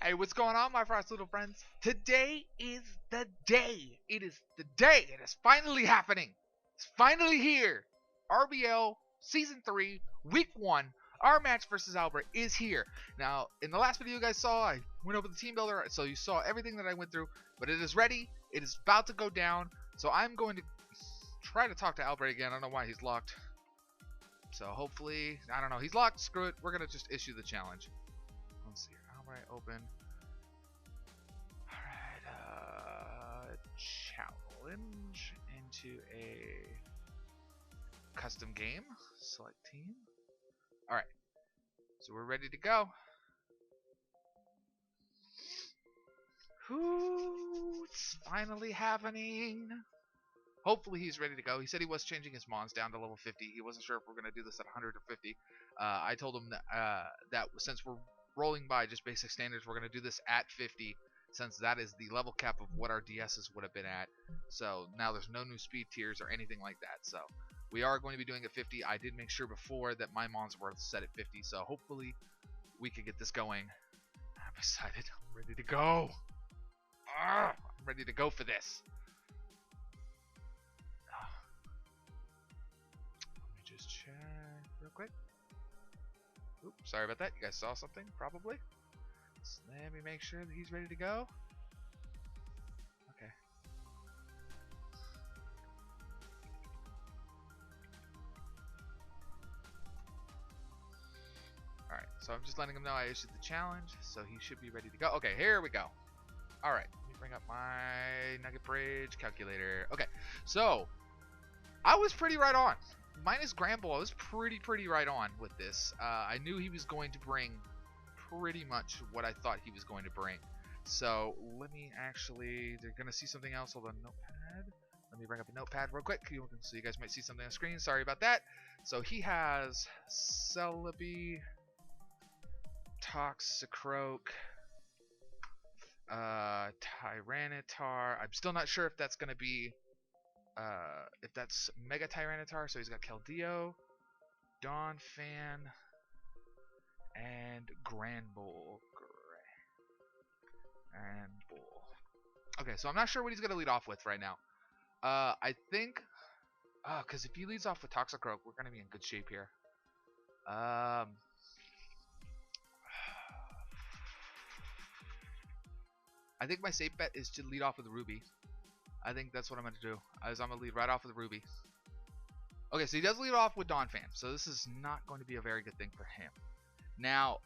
Hey, what's going on, my frost little friends? Today is the day. It is the day. It is finally happening. It's finally here. RBL Season 3, Week 1, our match versus Albrey is here. Now, in the last video you guys saw, I went over the team builder, so you saw everything that I went through, but it is ready. It is about to go down, so I'm going to try to talk to Albrey again. I don't know why he's locked. So hopefully, I don't know, he's locked. Screw it. We're going to just issue the challenge. Let's see. Albrey open. Alright, challenge into a custom game. Select team. Alright, so we're ready to go. Ooh, it's finally happening. Hopefully he's ready to go. He said he was changing his mons down to level 50. He wasn't sure if we're going to do this at 100 or 50. I told him that since we're rolling by just basic standards, we're going to do this at 50, since that is the level cap of what our DSs would have been at. So now there's no new speed tiers or anything like that. So we are going to be doing it 50. I did make sure before that my mons were set at 50. So hopefully we can get this going. I'm excited. I'm ready to go. I'm ready to go for this. Just check real quick. Oops, sorry about that. You guys saw something, probably. So let me make sure that he's ready to go. Okay. Alright, so I'm just letting him know I issued the challenge, so he should be ready to go. Okay, here we go. Alright, let me bring up my Nugget Bridge calculator. Okay, so I was pretty right on. Minus Gramble, I was pretty right on with this. I knew he was going to bring pretty much what I thought he was going to bring. So let me actually, they're going to see something else. Hold on, notepad. Let me bring up a notepad real quick so you guys might see something on the screen. Sorry about that. So he has Celebi, Toxicroak, Tyranitar. I'm still not sure if that's going to be if that's Mega Tyranitar. So he's got Keldeo, Donphan, and Granbull. Okay, so I'm not sure what he's going to lead off with right now. I think, because if he leads off with Toxicroak, we're going to be in good shape here. I think my safe bet is to lead off with Ruby. I think that's what I'm going to do. I'm going to lead right off with Ruby. Okay, so he does lead off with Donphan, so this is not going to be a very good thing for him. Now,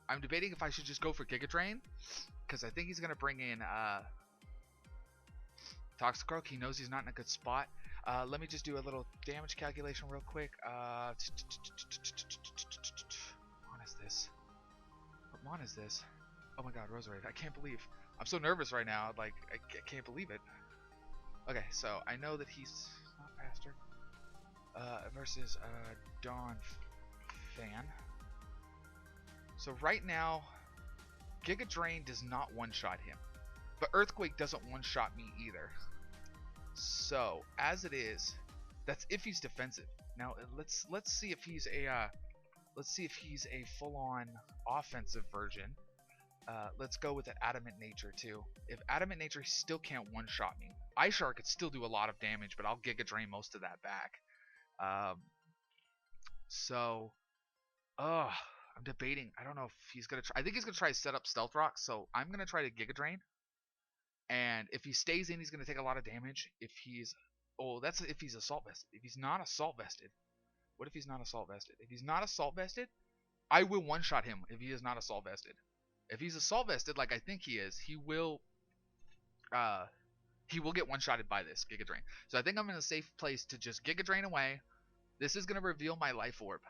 I'm debating if I should just go for Giga Drain, because I think he's going to bring in Toxicroak. He knows he's not in a good spot. Let me just do a little damage calculation real quick. What mon is this? What mon is this? Oh my god, Roserade. I can't believe. I'm so nervous right now. Like, I can't believe it. Okay, so I know that he's not faster. Versus Donphan. So right now, Giga Drain does not one-shot him. But Earthquake doesn't one-shot me either. So, as it is, that's if he's defensive. Now, let's see if he's a full-on offensive version. Let's go with an Adamant Nature too. If Adamant Nature still can't one-shot me, Ice-Shark could still do a lot of damage, but I'll Giga Drain most of that back. I'm debating. I don't know if he's gonna try. I think he's gonna try to set up Stealth Rock, so I'm gonna try to Giga Drain. And if he stays in, he's gonna take a lot of damage. If he's, that's if he's Assault Vested. If he's not Assault Vested, what if he's not Assault Vested? If he's not Assault Vested, I will one-shot him. If he is not Assault Vested. If he's Assault Vested, like I think he is, he will get one-shotted by this Giga Drain. So I think I'm in a safe place to just Giga Drain away. This is going to reveal my Life Orb.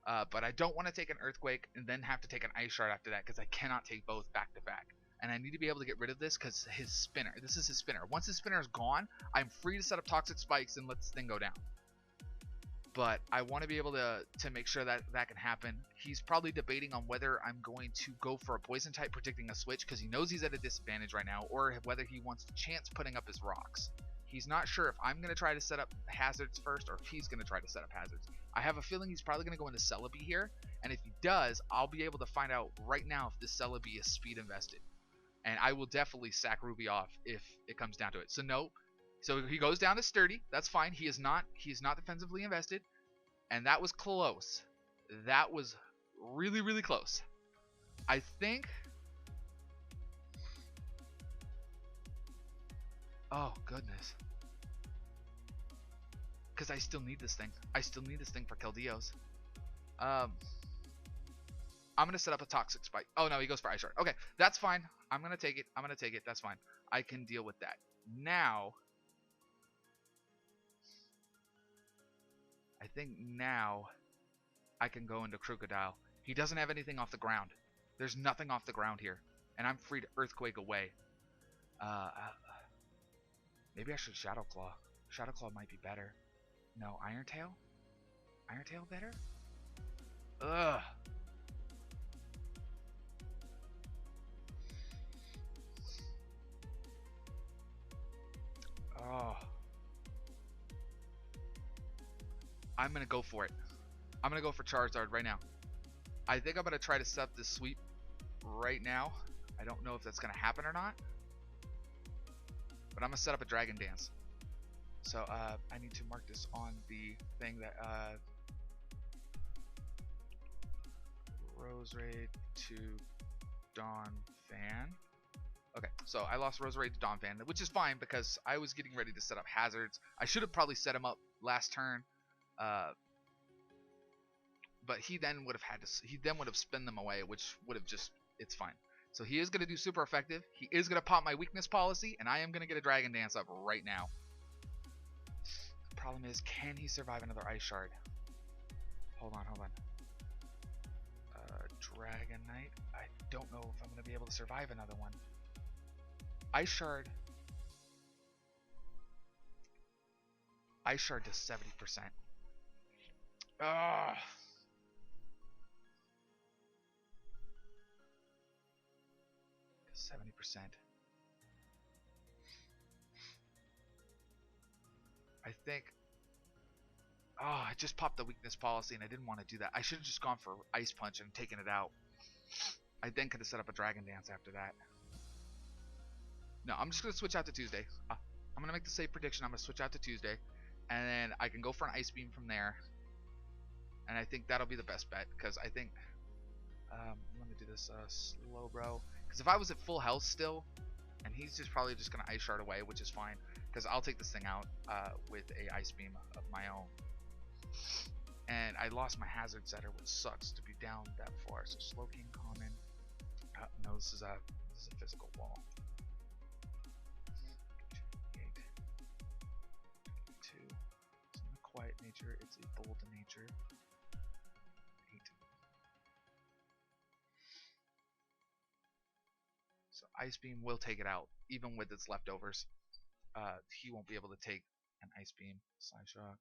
But I don't want to take an Earthquake and then have to take an Ice Shard after that, because I cannot take both back to back. And I need to be able to get rid of this because his spinner. This is his spinner. Once his spinner is gone, I'm free to set up Toxic Spikes and let this thing go down. But I want to be able to make sure that that can happen. He's probably debating on whether I'm going to go for a Poison type predicting a switch, because he knows he's at a disadvantage right now, or whether he wants to chance putting up his rocks. He's not sure if I'm going to try to set up hazards first or if he's going to try to set up hazards. I have a feeling he's probably going to go into Celebi here And if he does, I'll be able to find out right now if this Celebi is speed invested. And I will definitely sack Ruby off if it comes down to it. So no. So he goes down to sturdy. That's fine. He is not defensively invested. And that was close. That was really, really close. I think. Oh, goodness. Because I still need this thing. I still need this thing for Keldeos. I'm going to set up a Toxic Spike. Oh, no, he goes for Ice Shard. Okay, that's fine. I'm going to take it. I'm going to take it. That's fine. I can deal with that. Now, I think now I can go into Crocodile. He doesn't have anything off the ground. There's nothing off the ground here. And I'm free to Earthquake away. Maybe I should Shadow Claw. Shadow Claw might be better. No, Iron Tail? Iron Tail better? Ugh. Oh. I'm going to go for it. I'm going to go for Charizard right now. I think I'm going to try to set up this sweep right now. I don't know if that's going to happen or not. But I'm going to set up a Dragon Dance. So I need to mark this on the thing that Rose Raid to Dawn Fan. Okay, so I lost Rose Raid to Dawn Fan, which is fine because I was getting ready to set up hazards. I should have probably set him up last turn. But he then would have spun them away, which would have just, it's fine. So he is going to do super effective. He is going to pop my weakness policy, and I am going to get a Dragon Dance up right now. The problem is, can he survive another Ice Shard? Hold on. Dragonite. I don't know if I'm going to be able to survive another one. Ice Shard. Ice Shard does 70%. Ugh. 70%. I think. Oh, I just popped the weakness policy and I didn't want to do that. I should have just gone for Ice Punch and taken it out. I then could have set up a Dragon Dance after that. No, I'm just going to switch out to Tuesday. I'm going to make the safe prediction. I'm going to switch out to Tuesday. And then I can go for an Ice Beam from there. And I think that'll be the best bet. Because I think... let me do this slow, bro. Because if I was at full health still, and he's just probably just going to Ice Shard away, which is fine. Because I'll take this thing out with a Ice Beam of my own. And I lost my Hazard Setter, which sucks to be down that far. So Slowking, Common. No, this is a physical wall. 8. 2. It's not a quiet nature, it's a bold nature. 8. So Ice Beam will take it out, even with its leftovers. He won't be able to take an Ice Beam. Side Shock.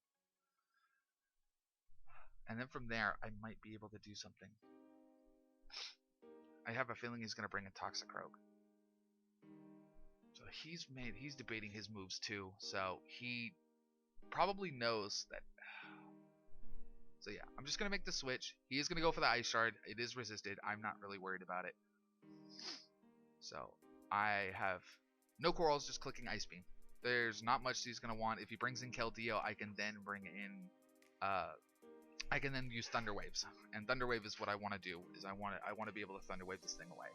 And then from there, I might be able to do something. I have a feeling he's going to bring a Toxicroak. So he's debating his moves too. So he probably knows that. So yeah, I'm just going to make the switch. He is going to go for the Ice Shard. It is resisted. I'm not really worried about it. So I have no Corals, just clicking Ice Beam. There's not much he's going to want. If he brings in Keldeo, I can then bring in I can then use Thunder Waves, and Thunder Wave is what I want to do. Is I want to be able to Thunder Wave this thing away.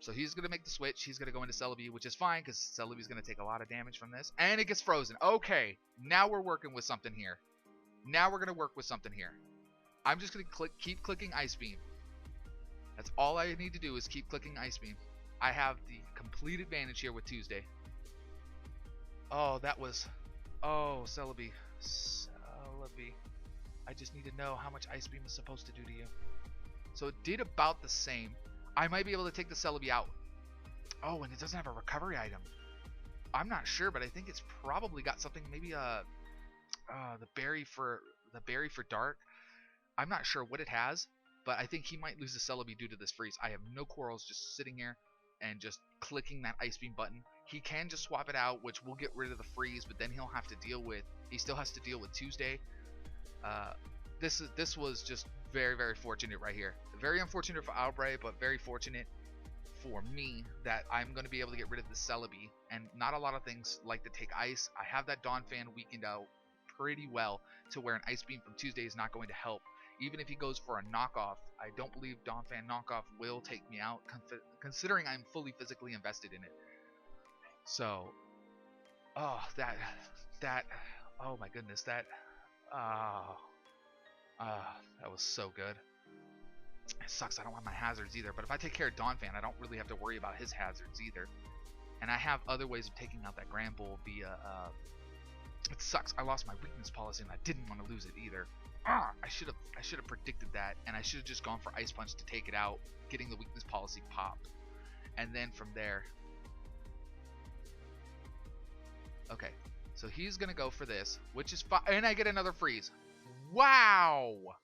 So he's gonna make the switch. He's gonna go into Celebi, which is fine because Celebi's gonna take a lot of damage from this, and it gets frozen. Okay, now we're working with something here. Now we're gonna work with something here. I'm just gonna keep clicking Ice Beam. That's all I need to do is keep clicking Ice Beam. I have the complete advantage here with Tuesday. Oh, that was. Oh, Celebi. Celebi. I just need to know how much Ice Beam is supposed to do to you. So it did about the same. I might be able to take the Celebi out. Oh, and it doesn't have a recovery item. I'm not sure, but I think it's probably got something. Maybe the berry for dark. I'm not sure what it has, but I think he might lose the Celebi due to this freeze. I have no Corals, just sitting here and just clicking that Ice Beam button. He can just swap it out, which will get rid of the freeze, but then he'll have to deal with. He still has to deal with Tuesday. This was just very, very fortunate right here. Very unfortunate for Albrey, but very fortunate for me that I'm going to be able to get rid of the Celebi. And not a lot of things like to take ice. I have that Dawn Fan weakened out pretty well to where an Ice Beam from Tuesday is not going to help. Even if he goes for a knockoff, I don't believe Dawn Fan knockoff will take me out, considering I'm fully physically invested in it. So, oh, oh my goodness, that was so good. It sucks, I don't have my hazards either, but if I take care of Dawn Fan, I don't really have to worry about his hazards either. And I have other ways of taking out that Grand Bull via, it sucks, I lost my weakness policy and I didn't want to lose it either. I should have predicted that, and I should have just gone for Ice Punch to take it out, getting the weakness policy popped. And then from there, okay, so he's gonna go for this, which is fine, and I get another freeze. Wow!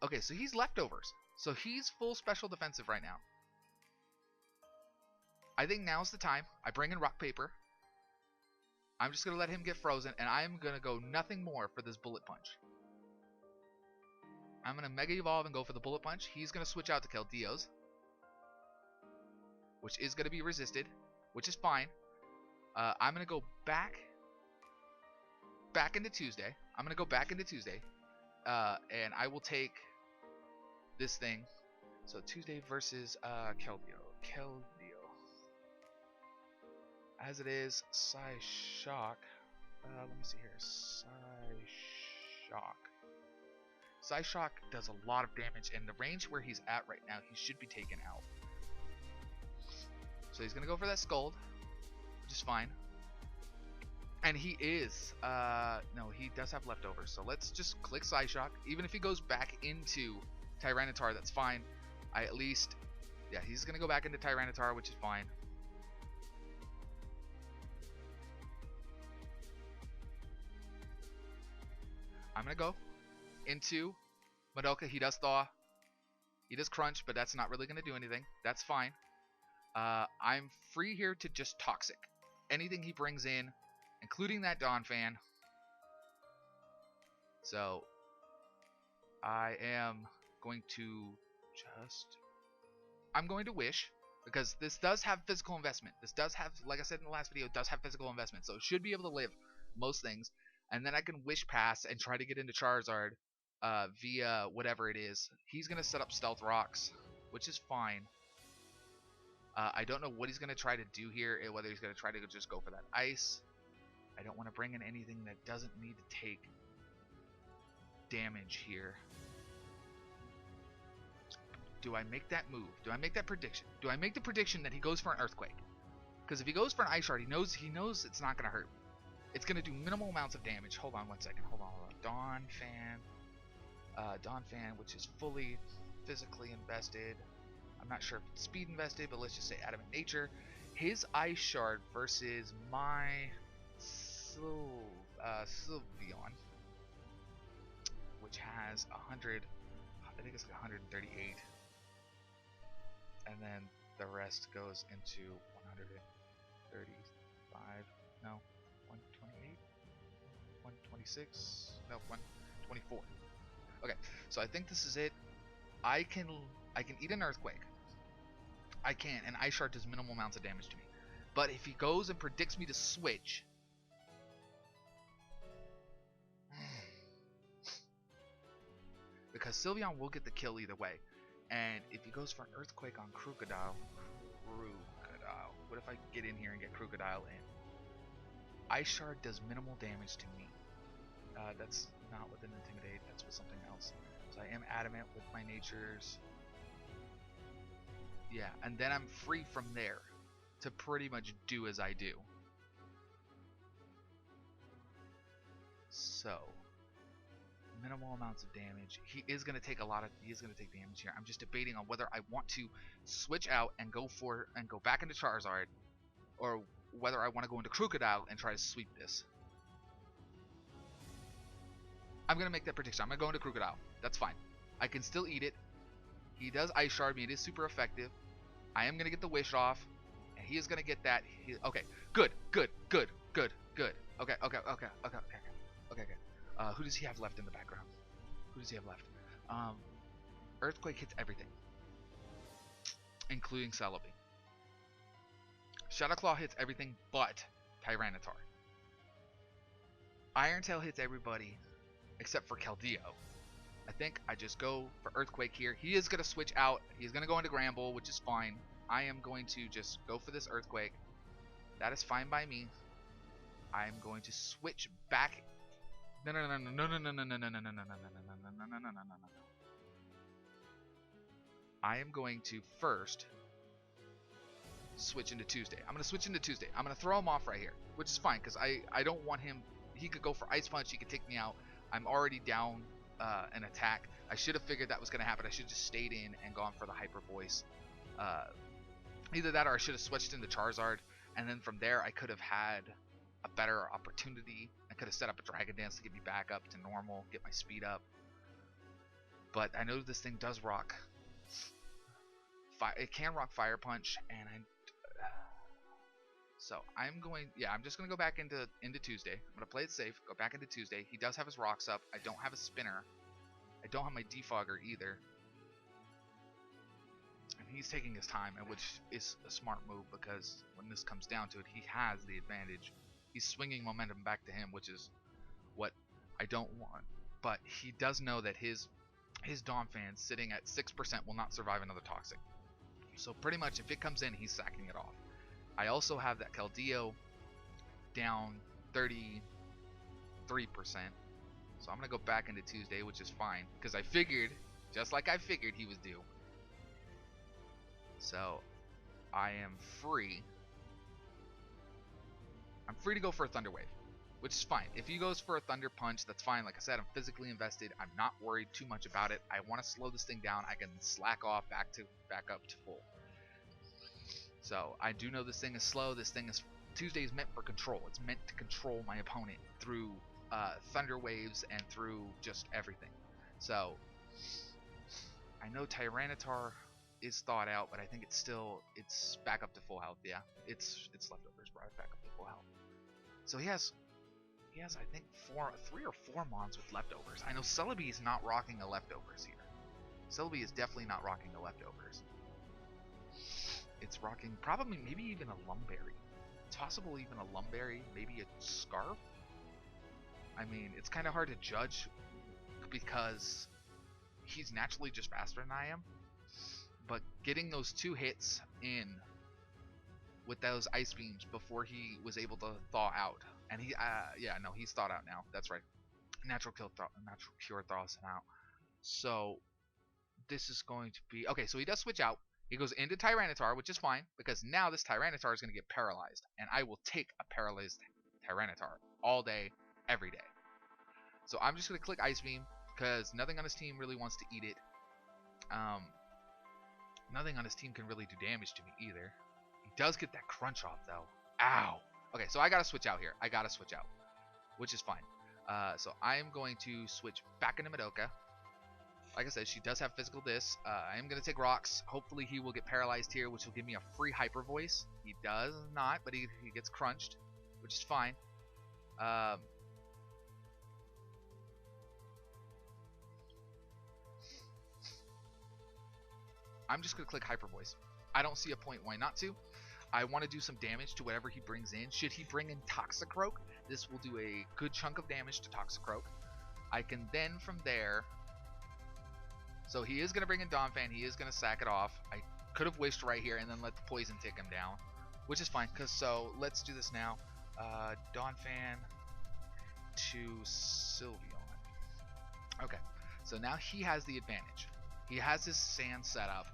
Okay, so he's leftovers. So he's full special defensive right now. I think now's the time. I bring in Rock Paper. I'm just going to let him get frozen, and I'm going to go nothing more for this Bullet Punch. I'm going to Mega Evolve and go for the Bullet Punch. He's going to switch out to Keldeo's, which is going to be resisted, which is fine. I'm going to go back into Tuesday. I'm going to go back into Tuesday, and I will take this thing. So Tuesday versus Keldeo. As it is, Psyshock. Let me see here. Psyshock does a lot of damage, and the range where he's at right now, he should be taken out. So he's gonna go for that Scold, which is fine. And he is, no, he does have leftovers. So let's just click Psyshock. Even if he goes back into Tyranitar, that's fine. I at least, yeah, he's gonna go back into Tyranitar, which is fine. I'm going to go into Madoka. He does Thaw. He does Crunch, but that's not really going to do anything. That's fine. I'm free here to just Toxic. Anything he brings in, including that Dawn Fan. So, I am going to I'm going to Wish, because this does have physical investment. This does have, like I said in the last video, it does have physical investment. So, it should be able to live most things. And then I can Wish Pass and try to get into Charizard via whatever it is. He's going to set up Stealth Rocks, which is fine. I don't know what he's going to try to do here, whether he's going to try to just go for that Ice. I don't want to bring in anything that doesn't need to take damage here. Do I make that move? Do I make that prediction? Do I make the prediction that he goes for an Earthquake? Because if he goes for an Ice Shard, he knows it's not going to hurt. It's going to do minimal amounts of damage. Hold on one second. Hold on. Dawn Fan, which is fully physically invested. I'm not sure if it's speed invested, but let's just say Adamant Nature. His Ice Shard versus my Sylveon, which has 100, I think it's 138. And then the rest goes into 135, no. 128, 126, no, 124. Okay, so I think this is it. I can eat an Earthquake. I can, and Ice Shard does minimal amounts of damage to me. But if he goes and predicts me to switch, because Sylveon will get the kill either way. And if he goes for an Earthquake on Crocodile, what if I get in here and get Crocodile in? Ice Shard does minimal damage to me. That's not with an Intimidate, that's with something else. So I am Adamant with my Natures. Yeah, and then I'm free from there to pretty much do as I do. So, minimal amounts of damage. He is going to take damage here. I'm just debating on whether I want to switch out and go back into Charizard, or whether I want to go into Crocodile and try to sweep this. I'm going to make that prediction. I'm going to go into Crocodile. That's fine. I can still eat it. He does Ice Shard me. It is super effective. I am going to get the Wish off. And he is going to get that. Okay. Good. Okay. Who does he have left in the background? Who does he have left? Earthquake hits everything, including Celebi. Shadow Claw hits everything but Tyranitar. Iron Tail hits everybody except for Keldeo. I think I just go for Earthquake here. He is going to switch out. He's going to go into Gramble, which is fine. I am going to just go for this Earthquake. That is fine by me. I am going to switch back. No. I am going to first switch into Tuesday. I'm going to switch into Tuesday. I'm going to throw him off right here, which is fine because I don't want him. He could go for Ice Punch. He could take me out. I'm already down an attack. I should have figured that was going to happen. I should have just stayed in and gone for the Hyper Voice. Either that or I should have switched into Charizard. And then from there, I could have had a better opportunity. I could have set up a Dragon Dance to get me back up to normal, get my speed up. But I know this thing does rock. It can rock Fire Punch, and so I'm just gonna go back into Tuesday. I'm gonna play it safe. Go back into Tuesday. He does have his rocks up. I don't have a spinner. I don't have my defogger either. And he's taking his time, which is a smart move because when this comes down to it, he has the advantage. He's swinging momentum back to him, which is what I don't want. But he does know that his Donphan sitting at 6% will not survive another Toxic. So pretty much if it comes in, he's sacking it off. I also have that Keldeo down 33%. So I'm going to go back into Tuesday, which is fine. Because I figured, just like I figured he was due. So I am free. I'm free to go for a Thunder Wave, which is fine. If he goes for a Thunder Punch, that's fine. Like I said, I'm physically invested. I'm not worried too much about it. I want to slow this thing down. I can slack off back up to full. So I do know this thing is slow. Tuesday is meant for control. It's meant to control my opponent through Thunder Waves and through just everything. So I know Tyranitar is thought out, but I think it's back up to full health. Yeah, it's leftovers, bro. Back up to full health. So he has I think 3 or 4 Mons with leftovers. I know Celebi is not rocking a leftovers here. Celebi is definitely not rocking the leftovers. It's rocking probably maybe even a Lumberry. It's possible even a Lumberry, maybe a Scarf. I mean, it's kind of hard to judge because he's naturally just faster than I am. But getting those 2 hits in with those Ice Beams before he was able to thaw out. And he's thawed out now. That's right. Natural Cure thaws him out. So this is going to be okay. So he does switch out. He goes into Tyranitar, which is fine because now this Tyranitar is going to get paralyzed, and I will take a paralyzed Tyranitar all day, every day. So I'm just going to click Ice Beam because nothing on his team really wants to eat it. Nothing on his team can really do damage to me either. He does get that crunch off though. Ow. Okay, so I gotta switch out here. Which is fine. So I am going to switch back into Madoka. Like I said, she does have physical dis. I am going to take rocks. Hopefully he will get paralyzed here, which will give me a free Hyper Voice. He does not, but he gets crunched, which is fine. I'm just going to click Hyper Voice. I don't see a point why not to. I want to do some damage to whatever he brings in. Should he bring in Toxicroak, this will do a good chunk of damage to Toxicroak. I can then from there... So he is going to bring in Donphan. He is going to sack it off. I could have wished right here and then let the poison take him down, which is fine. So let's do this now. Donphan to Sylveon. Okay, so now he has the advantage. He has his sand set up.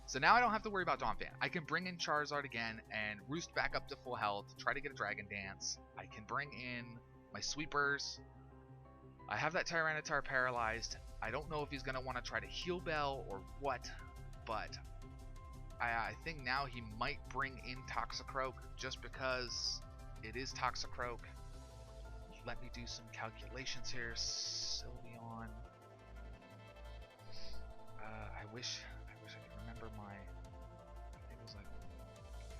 So now I don't have to worry about Donphan. I can bring in Charizard again and roost back up to full health. Try to get a Dragon Dance. I can bring in my Sweepers. I have that Tyranitar paralyzed. I don't know if he's going to want to try to Heal Bell or what, but I think now he might bring in Toxicroak just because it is Toxicroak. Let me do some calculations here. Sylveon. I wish I could remember my... I think it was like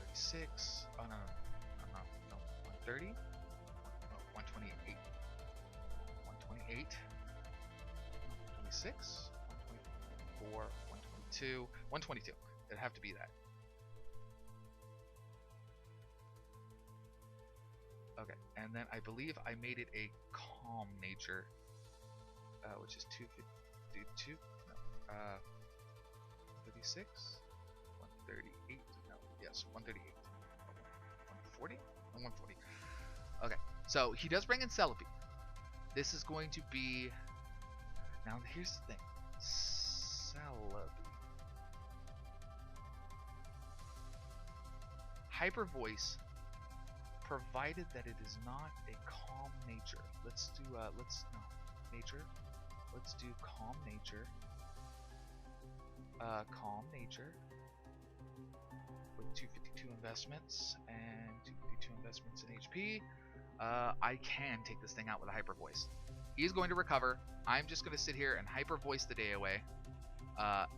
36. Oh no, 130? No, 128. 128. 126, 124, 122, 122. It'd have to be that. Okay, and then I believe I made it a calm nature, which is 252, no, 36, 138, no, yes, 138, 140, 140. Okay, so he does bring in Celebi. This is going to be, now here's the thing, Celebi. Hyper Voice, provided that it is not a calm nature. Let's do nature. Let's do calm nature. Calm nature with 252 investments and 252 investments in HP. I can take this thing out with a Hyper Voice. He's going to recover. I'm just going to sit here and Hyper Voice the day away.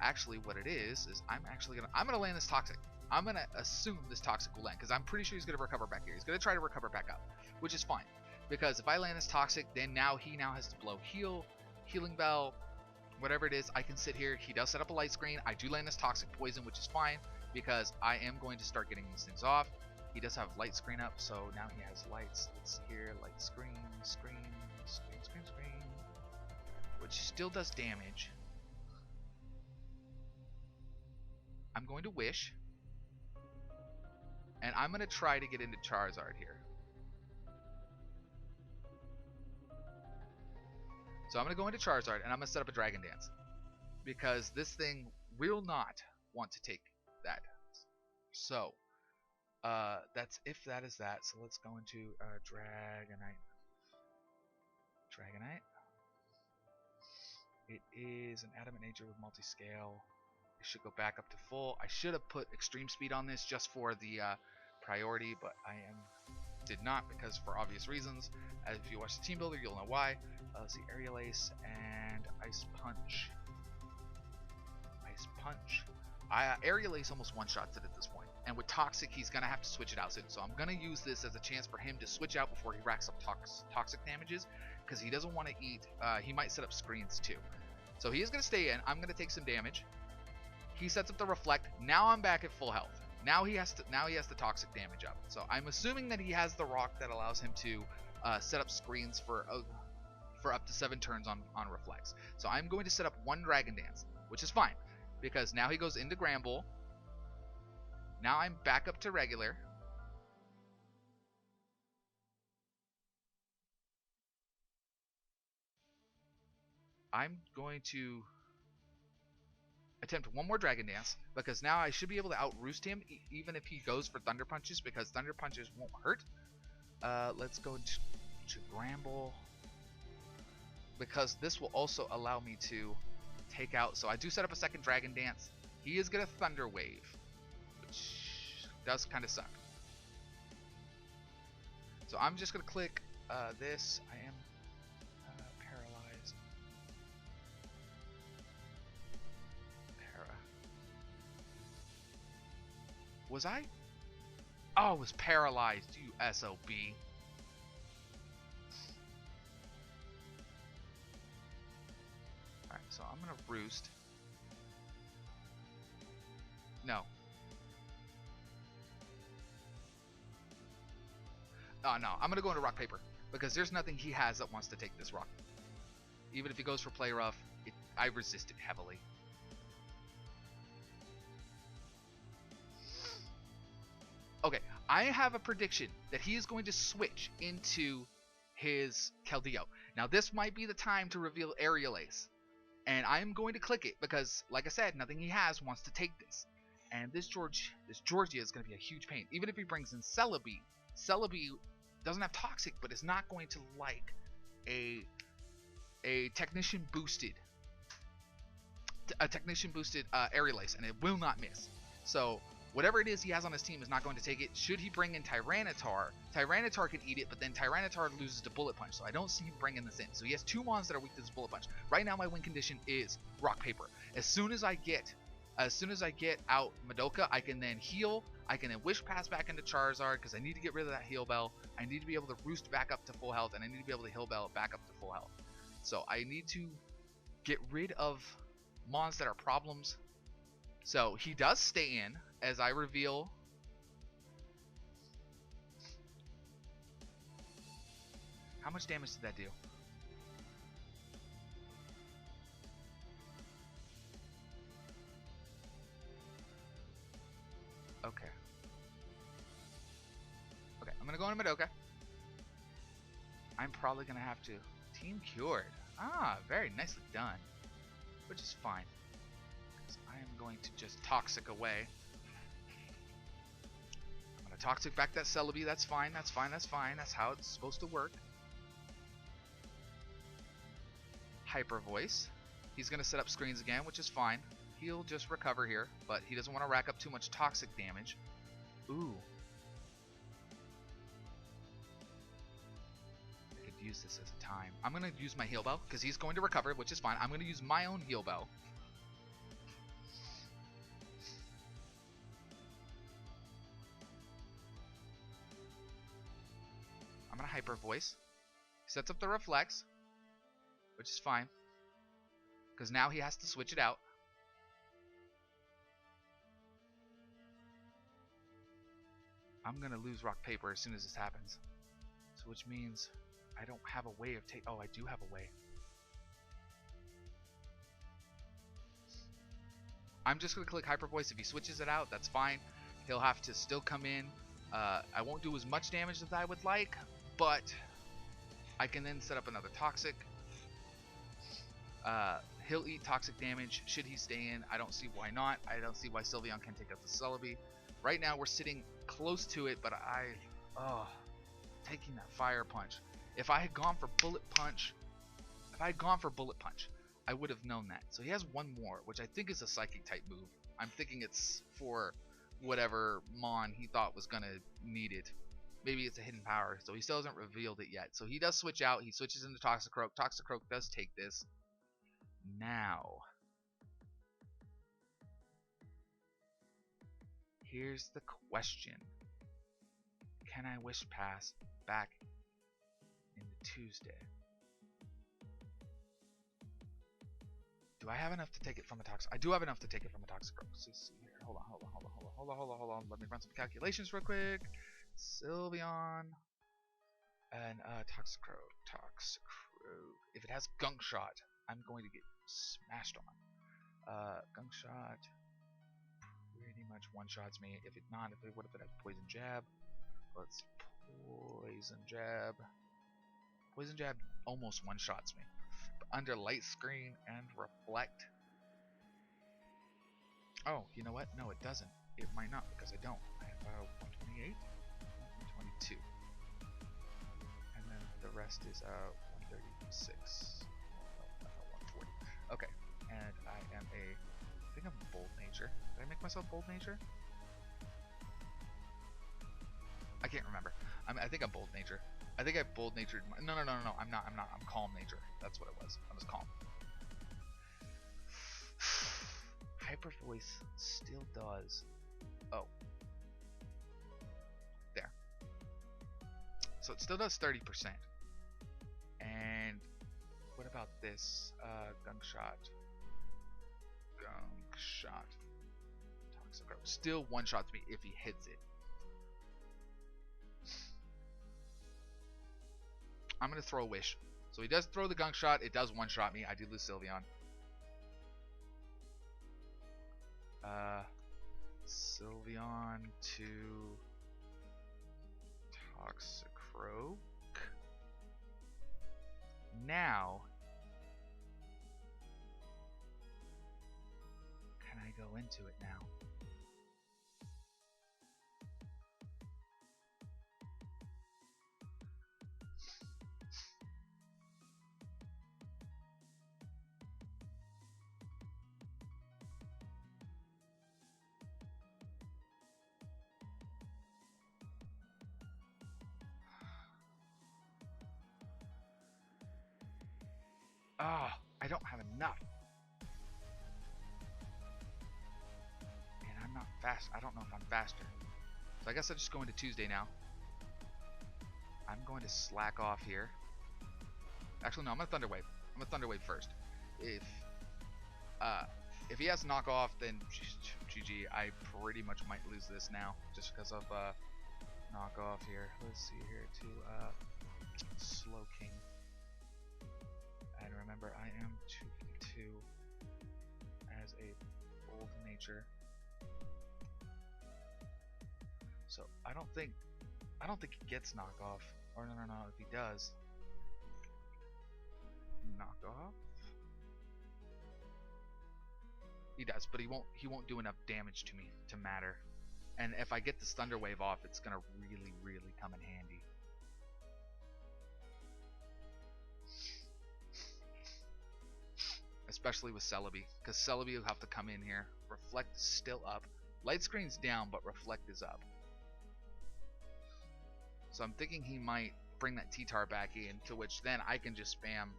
Actually, what it is I'm gonna land this Toxic. I'm gonna assume this Toxic will land because I'm pretty sure he's gonna recover back here. He's gonna try to recover back up, which is fine because if I land this Toxic, then he now has to blow healing bell, whatever it is. I can sit here. He does set up a light screen. I do land this Toxic Poison, which is fine because I am going to start getting these things off. He does have light screen up, so now he has lights. Let's see here, light screen, which still does damage. I'm going to wish. And I'm going to try to get into Charizard here. So I'm going to go into Charizard and I'm going to set up a Dragon Dance. Because this thing will not want to take that. So, that's if that is that. So let's go into Dragonite. It is an Adamant Nature with multi-scale. It should go back up to full. I should have put Extreme Speed on this just for the priority, but I did not because for obvious reasons. As if you watch the team builder, you'll know why. Let's see, Aerial Ace and Ice Punch. Aerial Ace almost one-shots it at this point. And with Toxic, he's going to have to switch it out soon. So I'm going to use this as a chance for him to switch out before he racks up Toxic damages. Because he doesn't want to eat. He might set up screens too. So he is going to stay in. I'm going to take some damage. He sets up the Reflect. Now I'm back at full health. Now he has the Toxic damage up. So I'm assuming that he has the Rock that allows him to set up screens for up to 7 turns on Reflex. So I'm going to set up one Dragon Dance, which is fine. Because now he goes into Gramble. Now I'm back up to regular. I'm going to attempt one more Dragon Dance because now I should be able to out-roost him even if he goes for Thunder Punches because Thunder Punches won't hurt. Let's go to Gramble because this will also allow me to take out. So I do set up a second Dragon Dance. He is going to Thunder Wave, which does kind of suck. So I'm just going to click this. I am paralyzed. Was I? Oh, I was paralyzed, you SOB. Alright, so I'm gonna roost. No. Oh no, I'm gonna go into Rock Paper. Because there's nothing he has that wants to take this rock. Even if he goes for Play Rough, I resist it heavily. Okay, I have a prediction that he is going to switch into his Keldeo. Now this might be the time to reveal Aerial Ace. And I'm going to click it because, like I said, nothing he has wants to take this. And this Georgia is going to be a huge pain. Even if he brings in Celebi, Celebi doesn't have Toxic, but is not going to like a Technician boosted Aerial Ace, and it will not miss. So whatever it is he has on his team is not going to take it. Should he bring in Tyranitar, Tyranitar can eat it, but then Tyranitar loses to Bullet Punch, so I don't see him bringing this in. So he has 2 mons that are weak to this Bullet Punch. Right now my win condition is Rock Paper. As soon as I get out Madoka, I can then heal. I can then Wish Pass back into Charizard because I need to get rid of that Heal Bell. I need to be able to Roost back up to full health, and I need to be able to Heal Bell back up to full health. So I need to get rid of mons that are problems. So he does stay in as I reveal. How much damage did that do? Okay. Okay, I'm gonna go into Madoka. I'm probably gonna have to team cured. Ah, very nicely done. Which is fine. Because I am going to just toxic away. I'm gonna toxic back that Celebi. That's fine. That's fine. That's fine. That's how it's supposed to work. Hyper voice. He's gonna set up screens again, which is fine. He'll just recover here, but he doesn't want to rack up too much toxic damage. Ooh. I could use this as a time. I'm going to use my heal bell because he's going to recover, which is fine. I'm going to use my own heal bell. I'm going to hyper voice. Sets up the reflex, which is fine because now he has to switch it out. I'm gonna lose rock paper as soon as this happens, so which means I don't have a way of taking. Oh, I do have a way. I'm just gonna click hyper voice. If he switches it out, that's fine. He'll have to still come in. I won't do as much damage as I would like, but I can then set up another toxic. He'll eat toxic damage should he stay in. I don't see why not. I don't see why Sylveon can take out the Celebi. Right now we're sitting close to it, but taking that fire punch. If I had gone for bullet punch, I would have known that. So he has one more, which I think is a psychic type move. I'm thinking it's for whatever Mon he thought was gonna need it. Maybe it's a hidden power, so he still hasn't revealed it yet. So he does switch out. He switches into Toxicroak. Toxicroak does take this. Now, here's the question. Can I wish pass back into Tuesday? Do I have enough to take it from a Toxic? I do have enough to take it from a Toxicroak. Let's see here. Hold on. Let me run some calculations real quick. Sylveon and Toxicroak. If it has Gunk Shot, I'm going to get smashed on. Gunk Shot pretty much one-shots me. If it would have had Poison Jab. Let's Poison Jab. Poison Jab almost one-shots me. But under Light Screen and Reflect. Oh, you know what? No, it doesn't. It might not because I don't. I have 128, 122. And then the rest is 136. 140. Okay. And I think I'm Bold Nature. Did I make myself Bold Nature? I can't remember. I think I'm Bold Nature. I think I Bold Natured. No. I'm not. I'm Calm Nature. That's what it was. I was calm. Hyper Voice still does. Oh. There. So it still does 30%. And what about this? Gunk Shot. Toxicroak. Still one-shots me if he hits it. I'm going to throw a Wish. So he does throw the Gunk Shot. It does one-shot me. I do lose Sylveon. Sylveon to Toxicroak. Now, can I go into it now? Ah, I don't have enough. And I'm not fast. I don't know if I'm faster. So I guess I'll just go into Tuesday now. I'm going to slack off here. Actually, no, I'm going to Thunder Wave. I'm going to Thunder Wave first. if he has knockoff, then GG. I pretty much might lose this now just because of knockoff here. Let's see here to Slow King. And remember, I am 252 as a bold nature. So I don't think he gets knockoff. Or no, if he does, knockoff. He does, but he won't do enough damage to me to matter. And if I get this Thunder Wave off, it's gonna really come in handy. Especially with Celebi, because Celebi will have to come in here. Reflect is still up. Light screen's down, but Reflect is up. So I'm thinking he might bring that T-Tar back in, to which then I can just spam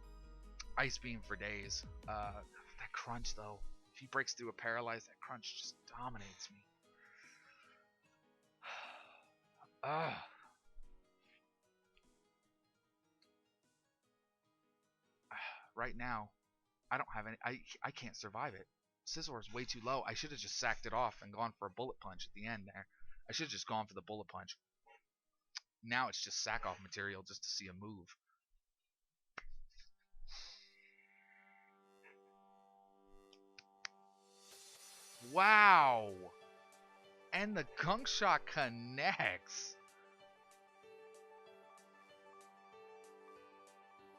Ice Beam for days. That Crunch though. If he breaks through a Paralyze, that Crunch just dominates me. Right now, I don't have any. I can't survive it. Scizor is way too low. I should have just sacked it off and gone for a Bullet Punch at the end there. I should have just gone for the Bullet Punch. Now it's just sack off material just to see a move. Wow! And the Gunk Shot connects.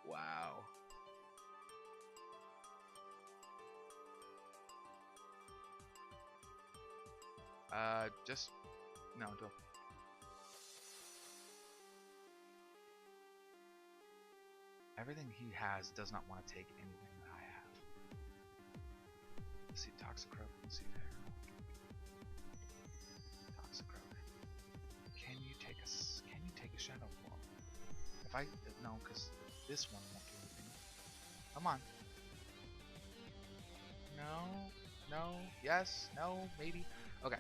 Wow. Just no, go. Everything he has does not want to take anything that I have. Let's see, Toxicroak. Let's see there. Toxicroak. Can you take a Shadow Claw? If I no, because this one won't do anything. Come on. No. Yes. No. Maybe. Okay.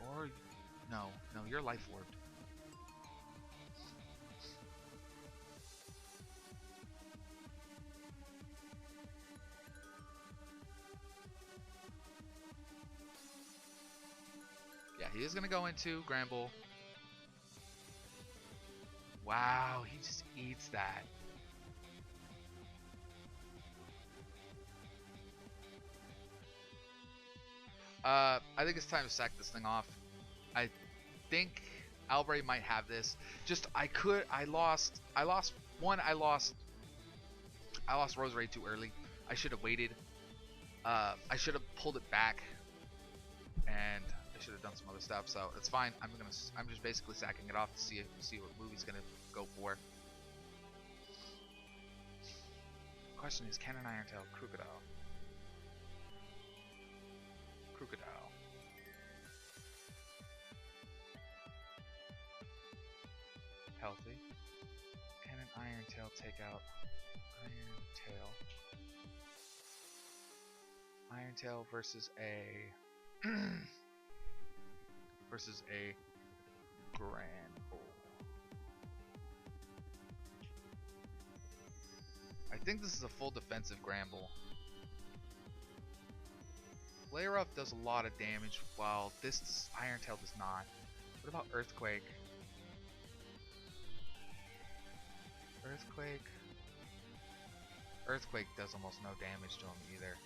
Or no, you're life orbed. Yeah, he is gonna go into Granbull. Wow, he just eats that. I think it's time to sack this thing off. I think Albrey might have this. Just I lost Roserade too early. I should have waited. I should have pulled it back, and I should have done some other stuff. So it's fine. I'm just basically sacking it off to see what move he's gonna go for. Question is, can an Iron Tail Crocodile? Healthy. Can an Iron Tail take out Iron Tail? Iron Tail versus a Granbull. I think this is a full defensive Granbull. Flare Up does a lot of damage, while this Iron Tail does not. What about Earthquake? Earthquake does almost no damage to him either.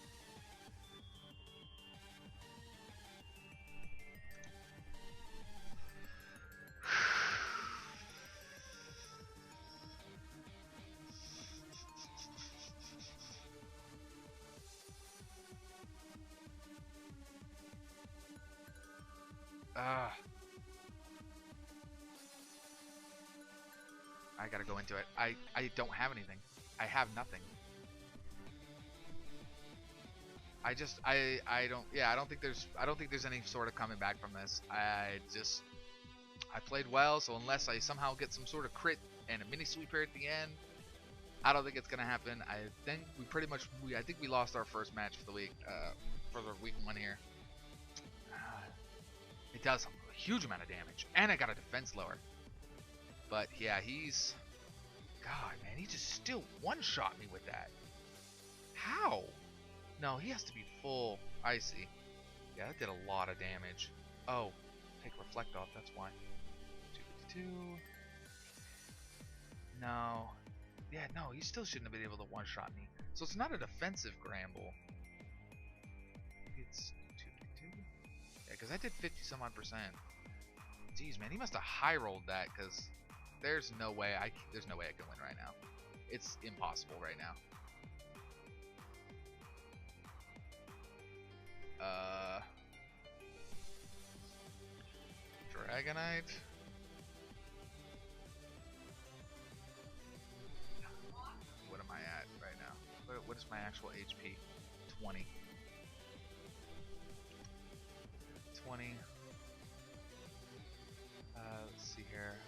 I gotta go into it. I don't have anything. I have nothing. I don't think there's any sort of coming back from this. I played well, so unless I somehow get some sort of crit and a mini sweeper at the end, I don't think it's gonna happen. I think we lost our first match for the week. for the weak one here. It does a huge amount of damage, and I got a defense lower. But yeah, he's... God, man, he just still one-shot me with that. How? No, he has to be full. I see. Yeah, that did a lot of damage. Oh, take reflect off, that's why. 252. No. Yeah, no, he still shouldn't have been able to one-shot me. So it's not a defensive Gramble. It's 252. Yeah, because I did 50-some odd percent. Jeez, man, he must have high-rolled that, because there's no way I can win right now. It's impossible right now. Dragonite. What am I at right now? What is my actual HP? 20. 20. Let's see here.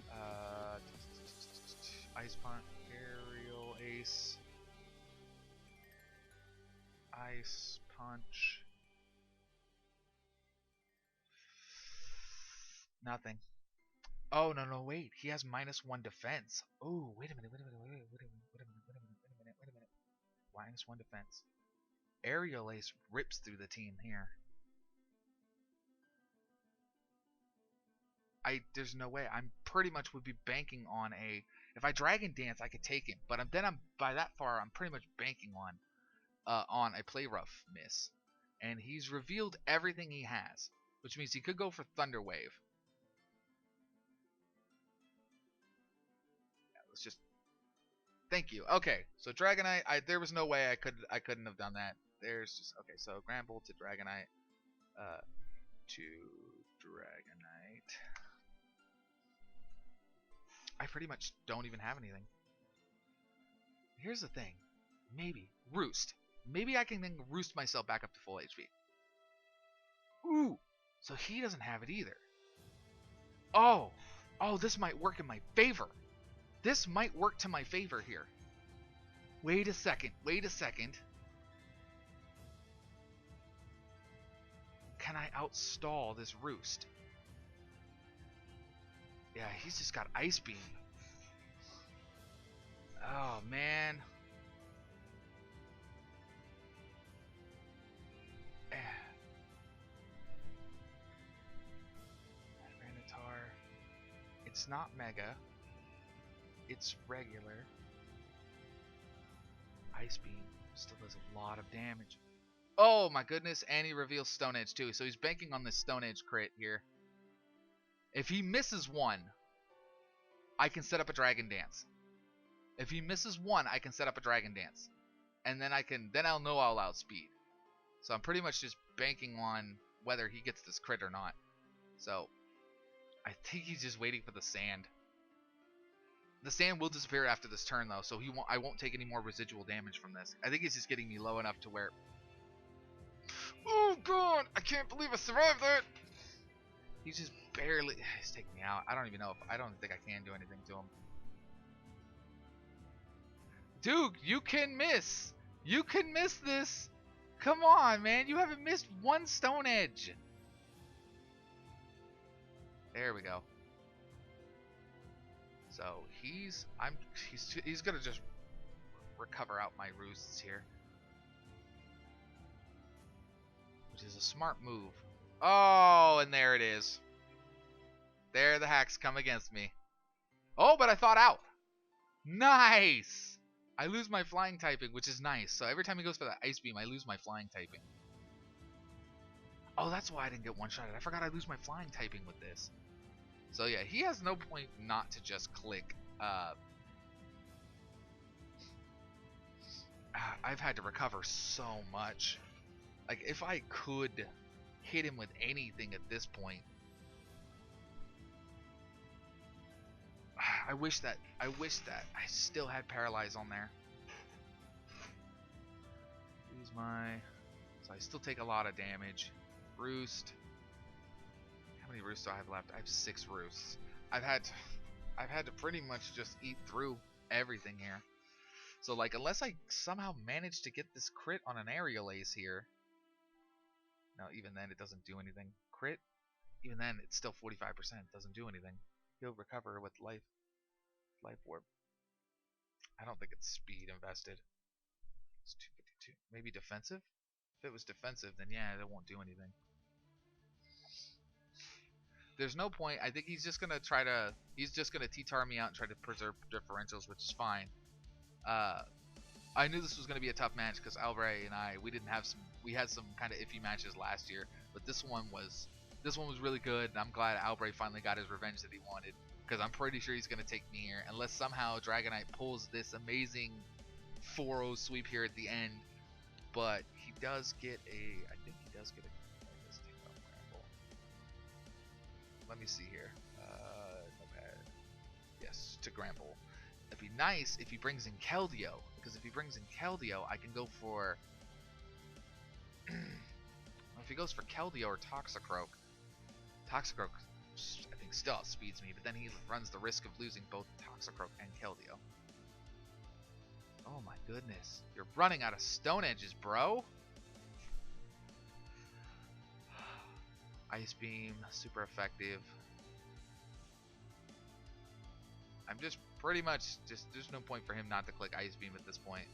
Ice Punch, Aerial Ace. Ice Punch. Nothing. Oh, no, wait. He has -1 defense. Oh, wait a minute. -1 defense. Aerial Ace rips through the team here. There's no way. I'm pretty much would be banking on a... If I Dragon Dance, I could take him. But by that far, I'm pretty much banking on a Play Rough miss. And he's revealed everything he has. Which means he could go for Thunder Wave. Let's just... Thank you. Okay, so Dragonite, there was no way I couldn't have done that. There's just... Okay, so Gramble to Dragonite. To Dragonite. I pretty much don't even have anything. Here's the thing. Maybe. Roost. Maybe I can then roost myself back up to full HP. Ooh! So he doesn't have it either. Oh! Oh, this might work in my favor. This might work to my favor here. Wait a second. Can I outstall this Roost? Yeah, he's just got Ice Beam. Oh, man. Rainitar. It's not Mega. It's regular. Ice Beam still does a lot of damage. Oh my goodness, and he reveals Stone Edge too. So he's banking on this Stone Edge crit here. If he misses one, I can set up a Dragon Dance. If he misses one, I can set up a Dragon Dance. And then I'll know I'll outspeed. So I'm pretty much just banking on whether he gets this crit or not. So I think he's just waiting for the sand. The sand will disappear after this turn though, so I won't take any more residual damage from this. I think it's just getting me low enough to where... Oh god! I can't believe I survived that! He's just barely... He's taking me out. I don't even know if... I don't think I can do anything to him. Dude, you can miss! You can miss this! Come on, man! You haven't missed one Stone Edge! There we go. So, he's gonna just recover out my roosts here. Which is a smart move. Oh, and there it is. There the hacks come against me. Oh, but I thought out. Nice! I lose my flying typing, which is nice. So every time he goes for that Ice Beam, I lose my flying typing. Oh, that's why I didn't get one-shotted. I forgot I lose my flying typing with this. So yeah, he has no point not to just click. I've had to recover so much. Like, if I could hit him with anything at this point. I wish that I still had Paralyze on there. Use so I still take a lot of damage. Roost. How many roosts do I have left? I have 6 roosts. I've had to pretty much just eat through everything here. So like, unless I somehow manage to get this crit on an Aerial Ace here, No, even then it doesn't do anything. Crit, even then it's still 45%. Doesn't do anything. He'll recover with life orb. I don't think it's speed invested. It's 252. Maybe defensive? If it was defensive, then yeah, it won't do anything. There's no point. I think he's just gonna try to. He's just gonna T-tar me out and try to preserve differentials, which is fine. I knew this was gonna be a tough match because Albrey and we had some kind of iffy matches last year, but this one was really good, and I'm glad Albrey finally got his revenge that he wanted, because I'm pretty sure he's gonna take me here unless somehow Dragonite pulls this amazing 4-0 sweep here at the end. But he does get a. I think he does get a. Let me see here. Notepad. Yes, to Gramble. It'd be nice if he brings in Keldeo, because if he brings in Keldeo, I can go for. If he goes for Keldeo or Toxicroak, I think still outspeeds me, but then he runs the risk of losing both Toxicroak and Keldeo. Oh my goodness, you're running out of Stone Edges, bro. Ice Beam, super effective. I'm just pretty much there's no point for him not to click Ice Beam at this point.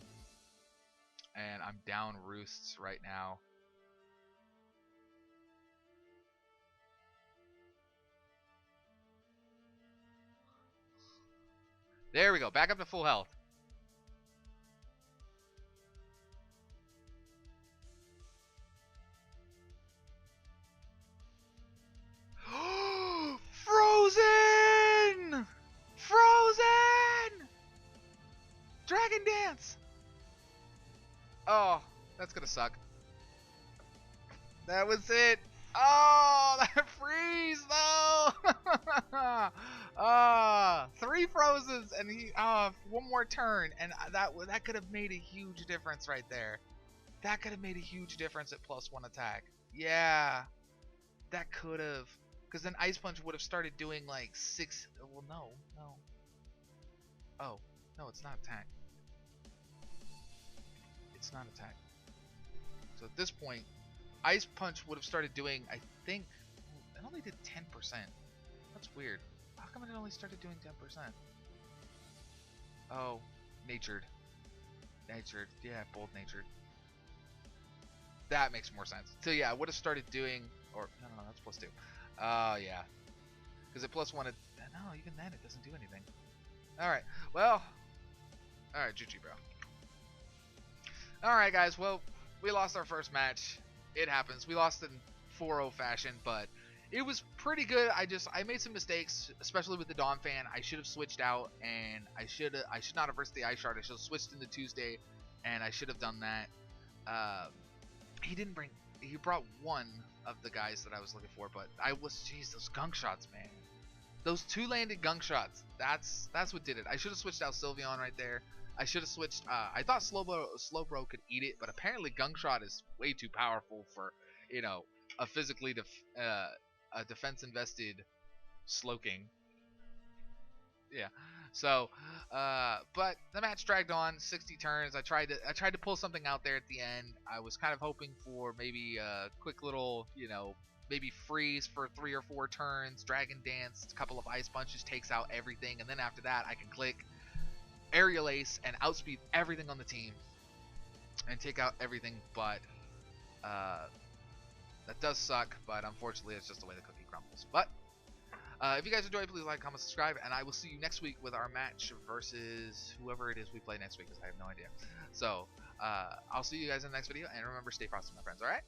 And I'm down Roosts right now. There we go, back up to full health. Frozen! Frozen! Dragon Dance! Oh, that's gonna suck. That was it. Oh, that freeze though. 3 Frozens and he one more turn, and that could have made a huge difference right there. That could have made a huge difference at +1 attack. Yeah, that could have. Because then Ice Punch would have started doing like 6. Well, no. Oh, no, it's not attack. It's not attack. So at this point, Ice Punch would have started doing, I think, it only did 10%. That's weird. How come it only started doing 10%? Oh, natured. Natured. Yeah, bold natured. That makes more sense. So yeah, I would have started doing, or no, that's +2. Oh yeah, because at +1, no, even then it doesn't do anything. All right, well, all right, GG, bro. All right, guys. Well, we lost our first match. It happens. We lost in 4-0 fashion, but it was pretty good. I made some mistakes, especially with the Dawn Fan. I should have switched out, and I should not have risked the Ice Shard. I should have switched into Tuesday, and I should have done that. He brought one of the guys that I was looking for, but jeez, those gunk shots, man. Those 2 landed gunk shots. That's what did it. I should have switched out Sylveon right there. I should have switched. I thought Slowbro could eat it, but apparently gunk shot is way too powerful for a physically a defense invested Slowking. Yeah. So, but the match dragged on 60 turns. I tried to pull something out there at the end. I was kind of hoping for maybe a quick little, maybe freeze for 3 or 4 turns, Dragon Dance, a couple of Ice Punches takes out everything, and then after that I can click Aerial Ace and outspeed everything on the team and take out everything. But that does suck, but unfortunately it's just the way the cookie crumbles. But if you guys enjoyed, please like, comment, subscribe, and I will see you next week with our match versus whoever it is we play next week, because I have no idea. So I'll see you guys in the next video, and remember, stay frosty, my friends, alright?